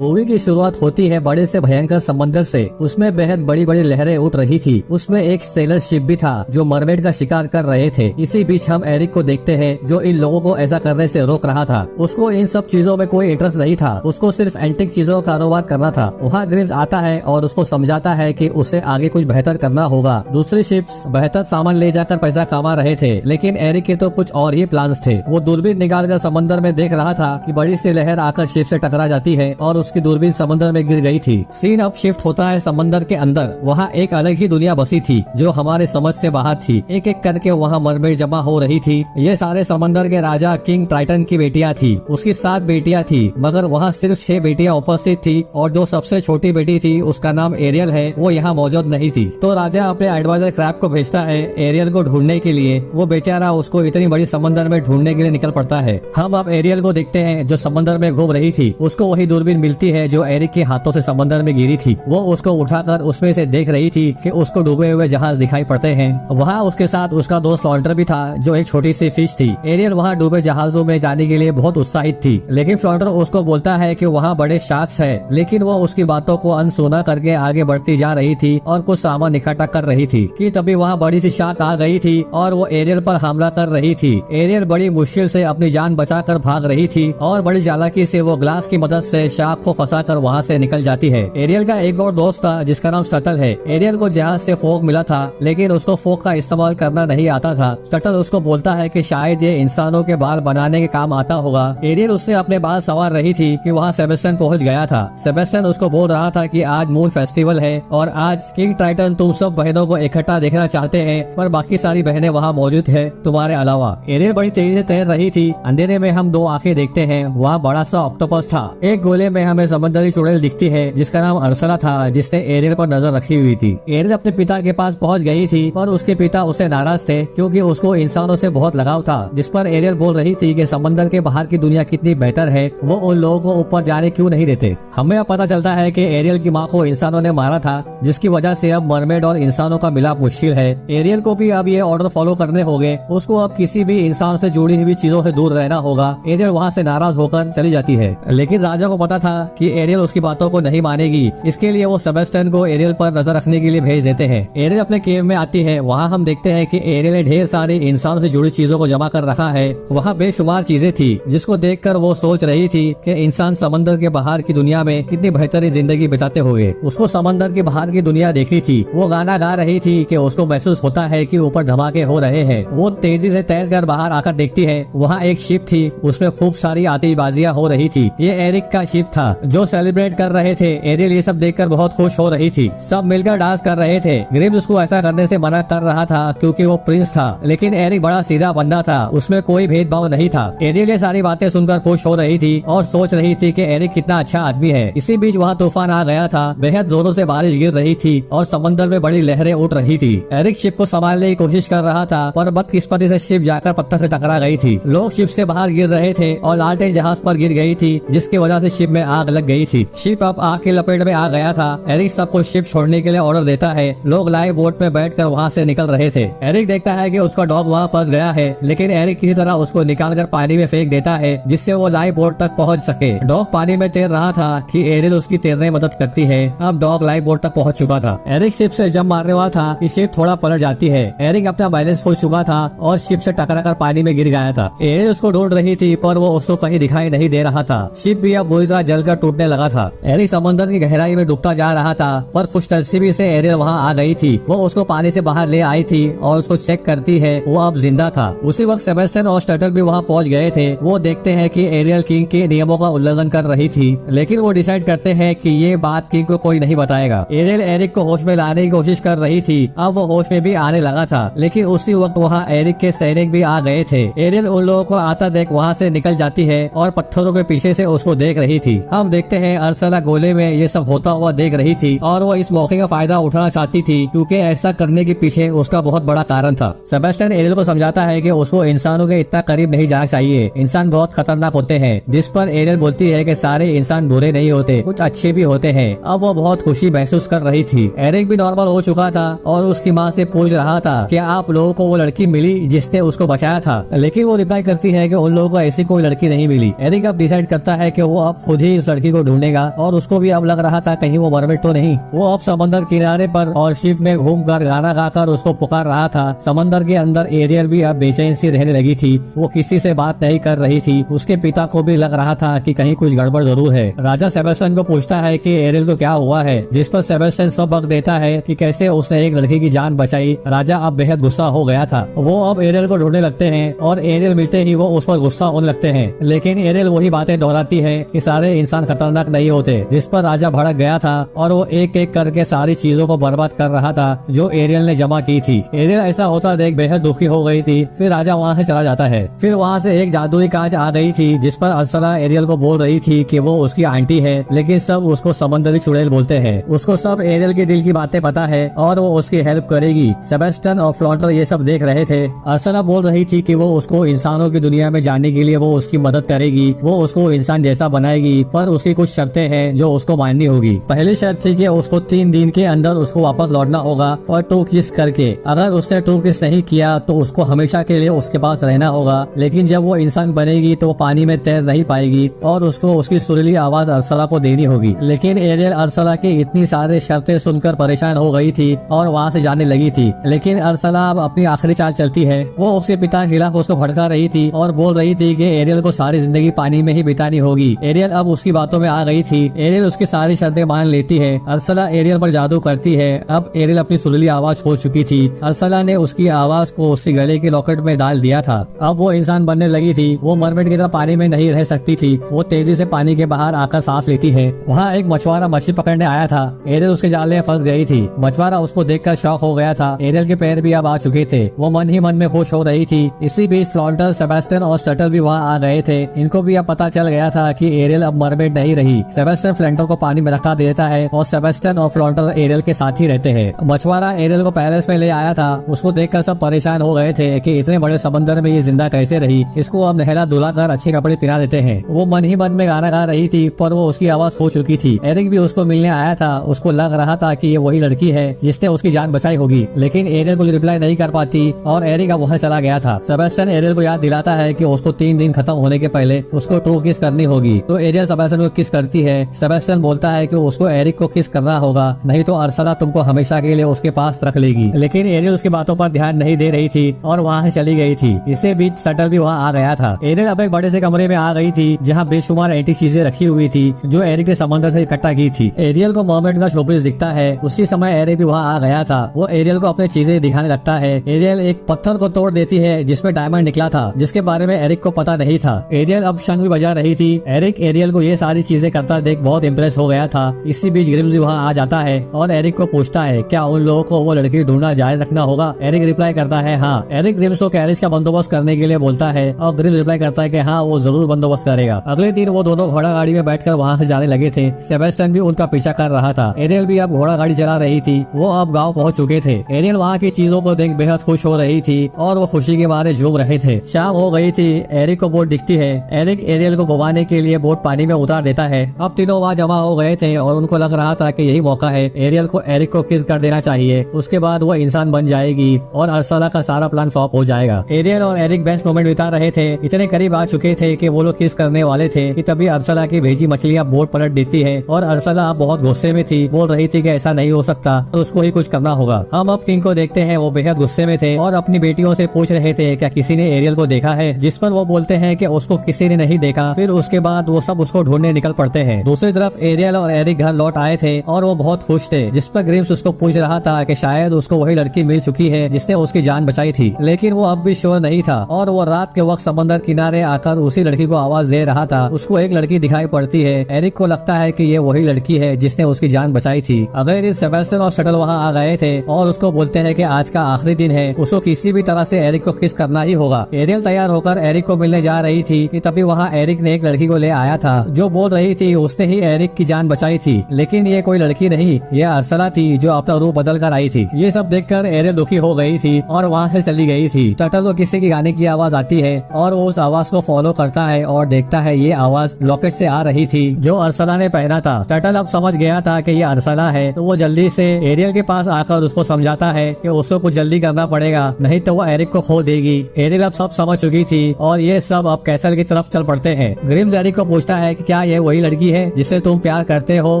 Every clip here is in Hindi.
मूवी की शुरुआत होती है बड़े से भयंकर समंदर से। उसमें बेहद बड़ी बड़ी लहरें उठ रही थी। उसमें एक सेलर शिप भी था जो मरमेड का शिकार कर रहे थे। इसी बीच हम एरिक को देखते हैं जो इन लोगों को ऐसा करने से रोक रहा था। उसको इन सब चीजों में कोई इंटरेस्ट नहीं था। उसको सिर्फ एंटिक चीजों का कारोबार करना था। वहाँ ग्रिम्स आता है और उसको समझाता है कि उसे आगे कुछ बेहतर करना होगा। दूसरी शिप्स बेहतर सामान ले जाकर पैसा कमा रहे थे, लेकिन एरिक के तो कुछ और ही प्लान्स थे। वो दूरबीन निकाल कर समंदर में देख रहा था कि बड़ी सी लहर आकर शिप से टकरा जाती है और उसकी दूरबीन समंदर में गिर गई थी। सीन अब शिफ्ट होता है समंदर के अंदर। वहाँ एक अलग ही दुनिया बसी थी जो हमारे समझ से बाहर थी। एक एक करके वहाँ मरमेड जमा हो रही थी। ये सारे समंदर के राजा किंग ट्राइटन की बेटियां थी। उसकी 7 बेटियां थी, मगर वहाँ सिर्फ 6 बेटियां उपस्थित थी और जो सबसे छोटी बेटी थी उसका नाम एरियल है, वो यहाँ मौजूद नहीं थी। तो राजा अपने एडवाइजर क्रैब को भेजता है एरियल को ढूंढने के लिए। वो बेचारा उसको इतनी बड़ी समंदर में ढूंढने के लिए निकल पड़ता है। हम अब एरियल को देखते हैं जो समंदर में घूम रही थी। उसको वही दूरबीन मिलती है जो एरिक के हाथों से समंदर में गिरी थी। वो उसको उठाकर उसमें से देख रही थी कि उसको डूबे हुए जहाज दिखाई पड़ते हैं। वहाँ उसके साथ उसका दोस्त फ्लॉन्टर भी था जो एक छोटी सी फिश थी। एरियल वहाँ डूबे जहाजों में जाने के लिए बहुत उत्साहित थी, लेकिन फ्लॉन्टर उसको बोलता है कि वहाँ बड़े शार्क्स है। लेकिन वो उसकी बातों को अनसुना करके आगे बढ़ती जा रही थी और कुछ सामान इकट्ठा कर रही थी कि तभी वहाँ बड़ी सी शार्क आ गई थी और वो एरियल पर हमला कर रही थी। एरियल बड़ी मुश्किल से अपनी जान बचाकर भाग रही थी और बड़ी चालाकी से वो ग्लास की मदद से शार्क को फंसाकर वहाँ से निकल जाती है। एरियल का एक और दोस्त था जिसका नाम शटल है। एरियल को जहाज से फोक मिला था, लेकिन उसको फोक का इस्तेमाल करना नहीं आता था। शटल उसको बोलता है कि शायद ये इंसानों के बाल बनाने के काम आता होगा। एरियल उससे अपने बाल संवार रही थी कि वहाँ सेबेस्टियन पहुँच गया था। सेबेस्टियन उसको बोल रहा था कि आज मून फेस्टिवल है और आज किंग ट्राइटन तुम सब बहनों को इकट्ठा देखना चाहते हैं, पर बाकी सारी बहनें वहाँ मौजूद है तुम्हारे अलावा। एरियल बड़ी तेजी से तैर रही थी। अंधेरे में हम 2 आंखें देखते हैं। वहाँ बड़ा सा ऑक्टोपस था। एक गोले में हमें समंदरी चुड़ैल दिखती है जिसका नाम अर्सला था, जिसने एरियल पर नजर रखी हुई थी। एरियल अपने पिता के पास पहुंच गई थी, पर उसके पिता उससे नाराज थे क्योंकि उसको इंसानों से बहुत लगाव था। जिस पर एरियल बोल रही थी कि समंदर के बाहर की दुनिया कितनी बेहतर है, वो उन लोगों को ऊपर जाने क्यों नहीं देते। हमें अब पता चलता है कि एरियल की माँ को इंसानों ने मारा था, जिसकी वजह से अब मरमेड और इंसानों का मिलाप मुश्किल है। एरियल को भी अब ये ऑर्डर फॉलो करने होंगे। उसको अब किसी भी इंसान से जुड़ी हुई चीजों से दूर रहना होगा। एरियल वहाँ से नाराज होकर चली जाती है, लेकिन राजा को पता था कि एरियल उसकी बातों को नहीं मानेगी। इसके लिए वो सेबेस्टियन को एरियल पर नजर रखने के लिए भेज देते हैं। एरियल अपने केव में आती है। वहाँ हम देखते हैं कि एरियल ने ढेर सारी इंसानों से जुड़ी चीजों को जमा कर रखा है। वहाँ बेशुमार चीजें थी जिसको देखकर वो सोच रही थी कि इंसान समंदर के बाहर की दुनिया में कितनी बेहतरीन जिंदगी बिताते होंगे। उसको समंदर के बाहर की दुनिया देखी थी। वो गाना गा रही थी कि उसको महसूस होता है कि ऊपर धमाके हो रहे हैं। वो तेजी से तैर कर बाहर आकर देखती है। वहाँ एक शिप थी, उसमें खूब सारी आतिशबाजियां हो रही थी। ये एरिक का शिप था जो सेलिब्रेट कर रहे थे। एरियल ये सब देखकर बहुत खुश हो रही थी। सब मिलकर डांस कर रहे थे। ग्रिम्स उसको ऐसा करने से मना कर रहा था क्योंकि वो प्रिंस था, लेकिन एरिक बड़ा सीधा बंदा था। उसमें कोई भेदभाव नहीं था। एरियल ये सारी बातें सुनकर खुश हो रही थी और सोच रही थी कि एरिक कितना अच्छा आदमी है। इसी बीच वहाँ तूफान आ गया था। बेहद जोरों से बारिश गिर रही थी और समंदर में बड़ी लहरें उठ रही थी। एरिक शिप को संभालने की कोशिश कर रहा था, पर बदकिस्मती से शिप जाकर पत्थर से टकरा गई थी। लोग शिप से बाहर गिर रहे थे और लालटेन जहाज पर गिर गई थी, जिसकी वजह से शिप में आग लग गई थी। शिप अब आग की लपेट में आ गया था। एरिक सबको शिप छोड़ने के लिए ऑर्डर देता है। लोग लाइव बोट में बैठकर वहाँ से निकल रहे थे। एरिक देखता है कि उसका डॉग वहाँ फंस गया है, लेकिन एरिक किसी तरह उसको निकालकर पानी में फेंक देता है जिससे वो लाइव बोट तक पहुँच सके। डॉग पानी में तैर रहा था कि एरिक उसकी तैरने में मदद करती है। अब डॉग लाइव बोट तक पहुँच चुका था। एरिक शिप से जंप मारने वाला था कि शिप थोड़ा पलट जाती है। एरिक अपना बैलेंस खो चुका था और शिप से टकराकर पानी में गिर गया था। एरिक उसको ढूंढ रही थी, पर वो उसको कहीं दिखाई नहीं दे रहा था। शिप भी अब बुरी तरह जलकर टूटने लगा था। एरिक समंदर की गहराई में डूबता जा रहा था, पर खुशनसीबी से एरियल वहाँ आ गई थी। वो उसको पानी से बाहर ले आई थी और उसको चेक करती है। वो अब जिंदा था। उसी वक्त सेबेस्टियन और स्टटल भी वहाँ पहुँच गए थे। वो देखते हैं कि एरियल किंग के नियमों का उल्लंघन कर रही थी, लेकिन वो डिसाइड करते हैं कि ये बात किंग को कोई नहीं बताएगा। एरियल एरिक को होश में लाने की कोशिश कर रही थी। अब वो होश में भी आने लगा था, लेकिन उसी वक्त वहाँ एरिक के सैनिक भी आ गए थे। एरियल उन लोगों को आता देख वहाँ से निकल जाती है और पत्थरों के पीछे से उसको देख रही थी। हम देखते हैं अर्सला गोले में ये सब होता हुआ देख रही थी और वो इस मौके का फायदा उठाना चाहती थी, क्योंकि ऐसा करने के पीछे उसका बहुत बड़ा कारण था। सेबेस्टियन एरियल को समझाता है कि उसको इंसानों के इतना करीब नहीं जाना चाहिए। इंसान बहुत खतरनाक होते हैं। जिस पर एरियल बोलती है कि सारे इंसान बुरे नहीं होते, कुछ अच्छे भी होते हैं। अब वो बहुत खुशी महसूस कर रही थी। एरिक भी नॉर्मल हो चुका था और उसकी माँ से पूछ रहा था कि आप लोगों को वो लड़की मिली जिसने उसको बचाया था, लेकिन वो रिप्लाई करती है कि उन लोगों को ऐसी कोई लड़की नहीं मिली। एरिक अब डिसाइड करता है कि वो अब खुद ही उस लड़की को ढूंढेगा और उसको भी अब लग रहा था कहीं वो मरमेड तो नहीं। वो अब समंदर किनारे पर और शिप में घूमकर गाना गाकर उसको पुकार रहा था। समंदर के अंदर एरियल भी अब बेचैन सी रहने लगी थी। वो किसी से बात नहीं कर रही थी। उसके पिता को भी लग रहा था कि कहीं कुछ गड़बड़ जरूर है। राजा सेबेस्टियन को पूछता है कि एरियल को क्या हुआ है, जिस पर सेबेस्टियन सब वक्त देता है कि कैसे उसने एक लड़की की जान बचाई। राजा अब बेहद गुस्सा हो गया था। वो अब एरियल को ढूंढने लगते हैं और एरियल मिलते ही वो उस पर गुस्सा होने लगते हैं। लेकिन एरियल वही बातें दोहराती है कि सारे इंसान खतरनाक नहीं होते, जिस पर राजा भड़क गया था और वो एक एक करके सारी चीजों को बर्बाद कर रहा था जो एरियल ने जमा की थी। एरियल ऐसा होता देख बेहद दुखी हो गई थी। फिर राजा वहाँ से चला जाता है। फिर वहाँ से एक जादुई कांच आ गई थी जिस पर अर्सला एरियल को बोल रही थी कि वो उसकी आंटी है, लेकिन सब उसको समंदरी चुड़ैल बोलते हैं। उसको सब एरियल के दिल की बातें पता है और वो उसकी हेल्प करेगी। सेबेस्टियन और फ्लॉन्टर ये सब देख रहे थे। अर्सला बोल रही थी कि वो उसको इंसानों की दुनिया में जाने के लिए वो उसकी मदद करेगी, वो उसको इंसान जैसा बनाएगी, पर उसकी कुछ शर्तें हैं जो उसको माननी होगी। पहली शर्त थी कि उसको 3 दिन के अंदर उसको वापस लौटना होगा और टू किस करके। अगर उसने टू किस नहीं किया तो उसको हमेशा के लिए उसके पास रहना होगा। लेकिन जब वो इंसान बनेगी तो वो पानी में तैर नहीं पाएगी और उसको उसकी सुरीली आवाज अर्सला को देनी होगी। लेकिन एरियल अर्सला की इतनी सारी शर्तें सुनकर परेशान हो गई थी और वहाँ से जाने लगी थी। लेकिन अर्सला अब अपनी आखिरी चाल चलती है। वो उसके पिता के खिलाफ उसको भड़का रही थी और बोल रही थी कि एरियल को सारी जिंदगी पानी में ही बितानी होगी। एरियल अब उसकी बातों में आ गई थी। एरियल उसकी सारी शर्तें मान लेती है। अर्सला एरियल पर जादू करती है। अब एरियल अपनी सुरीली आवाज खो चुकी थी। अर्सला ने उसकी आवाज को उसके गले के लॉकेट में डाल दिया था। अब वो इंसान बनने लगी थी। वो मरमेड की तरह पानी में नहीं रह सकती थी। वो तेजी से पानी के बाहर आकर सांस लेती है। वहाँ एक मछुआरा मछली पकड़ने आया था। एरियल उसके जाले में फंस गई थी। मछुआरा उसको देखकर शॉक हो गया था। एरियल के पैर भी अब आ चुके थे। वो मन ही मन में खुश हो रही थी। इसी बीच फ्लॉन्टर, सेबेस्टियन और स्टटल भी वहाँ आ गए थे। इनको भी अब पता चल गया था कि एरियल अब मरमेड नहीं रही। सेबेस्टियन फ्लॉन्टर को पानी में रखा देता है और सेबेस्टियन और फ्लॉन्टर एरियल के साथ ही रहते हैं। मछुआरा एरियल को पैलेस में ले आया था। उसको देखकर सब परेशान हो गए थे कि इतने बड़े समंदर में ये जिंदा कैसे रही। इसको अब नहला धुला कर अच्छे कपड़े पहना देते हैं। वो मन ही मन में गाना गा रही थी पर वो उसकी आवाज खो चुकी थी। एरिक भी उसको मिलने आया था। उसको लग रहा था कि ये वही लड़की है जिसने उसकी जान बचाई होगी। लेकिन एरियल कुछ रिप्लाई नहीं कर पाती और एरिक अब वहाँ चला गया था। सेबेस्टियन एरियल को याद दिलाता है कि उसको 3 दिन खत्म होने के पहले उसको ट्रू किस करनी होगी। तो एरियल सेबेस्टियन को किस करती है। सेबेस्टियन बोलता है कि उसको एरिक को किस करना होगा, नहीं तो अर्सला तुमको हमेशा के लिए उसके पास रख लेगी। लेकिन एरियल उसकी बातों पर ध्यान नहीं दे रही थी और वहाँ से चली गई थी। इसी बीच स्टटल भी वहाँ आ गया था। एरियल अब एक बड़े से कमरे में आ गई थी जहाँ बेशुमार एंटीक चीजें रखी हुई थी जो एरिक ने समंदर से इकट्ठा की थी। एरियल को मरमेड का शोपीस दिखता है। उसी समय एरिक भी वहाँ आ गया था। वो एरियल को अपनी चीजें दिखाने लगता है। एरियल एक पत्थर को तोड़ देती है जिसमें डायमंड निकला था, जिसके बारे में एरिक को पता नहीं था। एरियल अब शंख भी बजा रही थी। एरिक एरियल को ये सारी चीजें करता देख बहुत इम्प्रेस हो गया था। इसी बीच ग्रिम्स भी वहाँ आ जाता है और एरिक को पूछता है क्या उन लोगों को वो लड़की ढूंढना जारी रखना होगा। एरिक रिप्लाई करता है हाँ। एरिक ग्रिम्स को कैरिज का बंदोबस्त करने के लिए बोलता है और ग्रिम्स रिप्लाई करता है कि हाँ वो जरूर बंदोबस्त करेगा। अगले दिन वो दोनों घोड़ा गाड़ी में बैठकर वहाँ से जाने लगे थे। सेबेस्टियन भी उनका पीछा कर रहा था। एरियल भी अब घोड़ा गाड़ी चला रही थी। वो अब गाँव पहुँच चुके थे। एरियल वहाँ की चीजों को देख बेहद खुश हो रही थी और वो खुशी के मारे झूम रहे थे। शाम हो गई थी। एरिक को बोट दिखती है। एरिक एरियल को घुमाने के लिए बोट पानी में उतार देता है। अब तीनों वहाँ जमा हो गए थे और उनको लग रहा था कि यही मौका है। एरियल को एरिक को किस कर देना चाहिए, उसके बाद वो इंसान बन जाएगी और अर्सला का सारा प्लान फ्लॉप हो जाएगा। एरियल और एरिक बेस्ट मोमेंट बिता रहे थे। इतने करीब आ चुके थे कि वो लोग किस करने वाले थे कि तभी अर्सला की भेजी मछलियाँ बोट पलट देती है और अर्सला बहुत गुस्से में थी। बोल रही थी कि ऐसा नहीं हो सकता तो उसको ही कुछ करना होगा। हम अब किंग को देखते हैं। वो बेहद गुस्से में थे और अपनी बेटियों से पूछ रहे थे क्या किसी ने एरियल को देखा है, जिस पर वो बोलते हैं कि उसको किसी ने नहीं देखा। फिर उसके बाद वो सब उसको ढूंढने निकल पड़ते हैं। दूसरी तरफ एरियल और एरिक घर लौट आए थे और वो बहुत खुश थे, जिस पर ग्रिम्स उसको पूछ रहा था कि शायद उसको वही लड़की मिल चुकी है जिसने उसकी जान बचाई थी। लेकिन वो अब भी श्योर नहीं था और वो रात के वक्त समंदर किनारे आकर उसी लड़की को आवाज दे रहा था। उसको एक लड़की दिखाई पड़ती है। एरिक को लगता है कि ये वही लड़की है जिसने उसकी जान बचाई थी। अगले दिन सेबेस्टियन और स्टटल वहाँ आ गए थे और उसको बोलते हैं कि आज का आखिरी दिन है, उसको किसी भी तरह से एरिक को किस करना ही होगा। एरियल तैयार होकर एरिक को मिलने जा रही थी कि तभी वहाँ एरिक ने एक लड़की को ले आया था जो बोल रही थी उसने ही एरिक की जान बचाई थी। लेकिन ये कोई लड़की नहीं, ये अर्सला थी जो अपना रूप बदल कर आई थी। ये सब देखकर एरियल दुखी हो गई थी और वहाँ से चली गई थी। स्टटल को किसी की गाने की आवाज आती है और वो उस आवाज को फॉलो करता है और देखता है ये आवाज लॉकेट से आ रही थी जो अर्सला ने पहना था। स्टटल अब समझ गया था कि ये अर्सला है, तो वो जल्दी से एरियल के पास आकर उसको समझाता है कि उसको कुछ जल्दी करना पड़ेगा, नहीं तो वो एरिक को खो देगी। एरियल अब सब समझ चुकी थी और ये सब अब कैसल की तरफ चल पड़ते हैं। ग्रिम्स एरिक को पूछता है कि क्या क्या ये वही लड़की है जिससे तुम प्यार करते हो?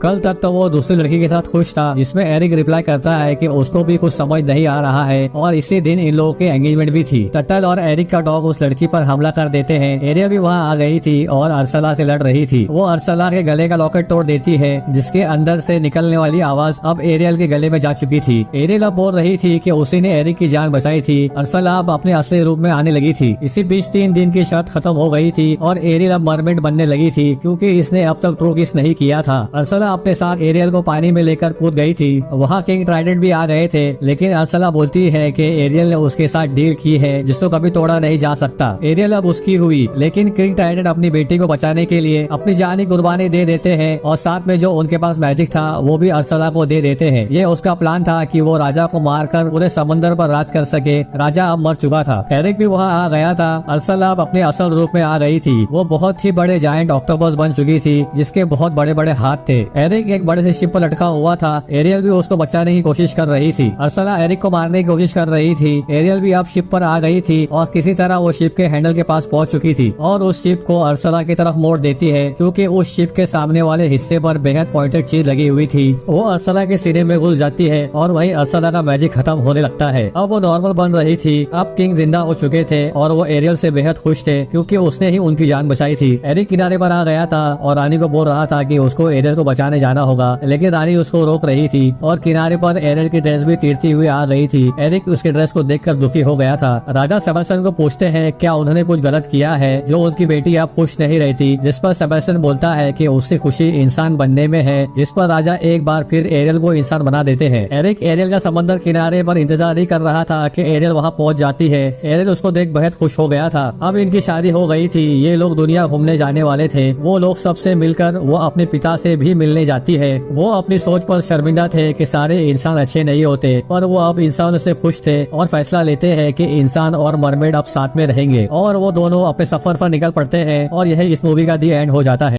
कल तक तो वो दूसरी लड़की के साथ खुश था, जिसमें एरिक रिप्लाई करता है कि उसको भी कुछ समझ नहीं आ रहा है और इसी दिन इन लोगों की एंगेजमेंट भी थी। टटल और एरिक का डॉग उस लड़की पर हमला कर देते हैं। एरियल भी वहाँ आ गई थी और अर्सला से लड़ रही थी। वो अर्सला के गले का लॉकेट तोड़ देती है, जिसके अंदर से निकलने वाली आवाज अब एरियल के गले में जा चुकी थी। एरियल अब बोल रही थी कि उसी ने एरिक की जान बचाई थी। अर्सला अब अपने असली रूप में आने लगी थी। इसी बीच 3 दिन की शर्त खत्म हो गई थी और एरियल अब मरमेड बनने लगी थी, क्योंकि इसने अब तक ट्रू किस नहीं किया था। अर्सला अपने साथ एरियल को पानी में लेकर कूद गई थी। वहाँ किंग ट्राइडेंट भी आ गए थे, लेकिन अर्सला बोलती है कि एरियल ने उसके साथ डील की है जिसको कभी तोड़ा नहीं जा सकता। एरियल अब उसकी हुई, लेकिन किंग ट्राइडेंट अपनी बेटी को बचाने के लिए अपनी जानी कुर्बानी दे देते हैं और साथ में जो उनके पास मैजिक था वो भी अर्सला को दे देते हैं। ये उसका प्लान था कि वो राजा को मारकर पूरे समंदर पर राज कर सके। राजा अब मर चुका था। एरिक भी वहाँ आ गया था। अर्सला अब अपने असल रूप में आ गई थी। वो बहुत ही बड़े जायंट ऑक्टोपस बन चुकी थी, जिसके बहुत बड़े बड़े हाथ थे। एरिक एक बड़े से शिप पर लटका हुआ था। एरियल भी उसको बचाने की कोशिश कर रही थी। अर्सला एरिक को मारने की कोशिश कर रही थी। एरियल भी अब शिप पर आ गई थी और किसी तरह वो शिप के हैंडल के पास पहुंच चुकी थी और उस शिप को अर्सला की तरफ मोड़ देती है, क्योंकि उस शिप के सामने वाले हिस्से पर बेहद पॉइंटेड चीज लगी हुई थी। वो अर्सला के सिरे में घुस जाती है और वहीं अर्सला का मैजिक खत्म होने लगता है। अब वो नॉर्मल बन रही थी। अब किंग जिंदा हो चुके थे और वो एरियल से बेहद खुश थे, क्योंकि उसने ही उनकी जान बचाई थी। एरिक किनारे पर आ गया था और रानी को बोल रहा था कि उसको एरियल को बचाने जाना होगा, लेकिन रानी उसको रोक रही थी और किनारे पर एरियल की ड्रेस भी तीरती हुई आ रही थी। एरिक उसके ड्रेस को देखकर दुखी हो गया था। राजा सेबेस्टियन को पूछते हैं क्या उन्होंने कुछ गलत किया है जो उसकी बेटी अब खुश नहीं रहती, जिस पर सेबेस्टियन बोलता है कि उसकी खुशी इंसान बनने में है, जिस पर राजा एक बार फिर एरियल को इंसान बना देते हैं। एरिक एरियल का समंदर किनारे पर इंतजार ही कर रहा था कि एरियल वहाँ पहुँच जाती है। एरियल उसको देख बेहद खुश हो गया था। अब इनकी शादी हो गई थी। ये लोग दुनिया घूमने जाने वाले थे। वो लोग सबसे मिलकर वो अपने पिता से भी मिलने जाती है। वो अपनी सोच पर शर्मिंदा थे कि सारे इंसान अच्छे नहीं होते, पर वो अब इंसानों से खुश थे और फैसला लेते हैं कि इंसान और मरमेड अब साथ में रहेंगे और वो दोनों अपने सफर पर निकल पड़ते हैं और यही इस मूवी का दी एंड हो जाता है।